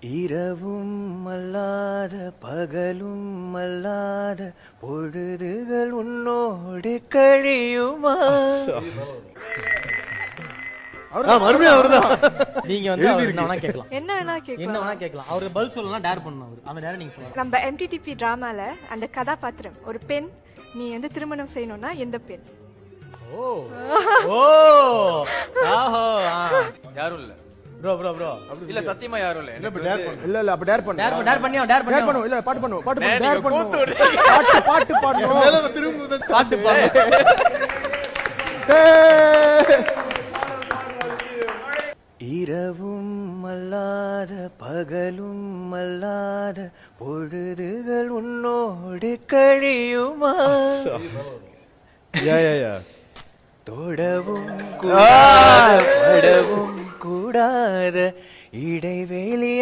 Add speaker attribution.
Speaker 1: இரவும் அல்லாத பகலும் அல்லாத பொழுதுகள் உன்னோடு கழியுமா?
Speaker 2: மறுபடியும் அவர்தான்.
Speaker 3: நீங்க வந்து அவரு என்ன வேணா கேட்கலாம்,
Speaker 4: என்ன வேணா
Speaker 3: என்ன
Speaker 4: கேட்கலாம்.
Speaker 3: வேணா கேட்கலாம். அவரு பதில் சொல்லலாம், டேர் பண்ணணும். அவரு அந்த டேர் நீங்க சொல்லலாம்.
Speaker 4: நம்ம MTTP டிராமால அந்த கதாபாத்திரம் ஒரு பெண், நீ வந்து திருமணம் செய்யணும்னா எந்த பெண்?
Speaker 3: ஓ ஓ ஆஹோ
Speaker 5: யாரும் இல்ல
Speaker 3: ப்ரோ ப்ரோ ப்ரோ
Speaker 5: இல்ல சத்தியமா யாரும் இல்ல
Speaker 2: இல்ல, இப்ப dare பண்ணு. இல்ல இல்ல அப்ப டேர் பண்ணு.
Speaker 3: டேர்
Speaker 2: டேர்
Speaker 3: பண்ணியா
Speaker 2: பண்ணு. இல்ல பாட்டு பண்ணு. பாட்டு பண்ணு. டேர் பண்ணு. பாட்டு பாடணும். மேல திரும்ப
Speaker 3: பாட்டு பாடு.
Speaker 1: இரவும் அல்லாத பகலும் அல்லாத பொழுதுகள் உன்னோடு கழியுமா? தொடவும் கூடாத படவும் கூடாத இடைவெளி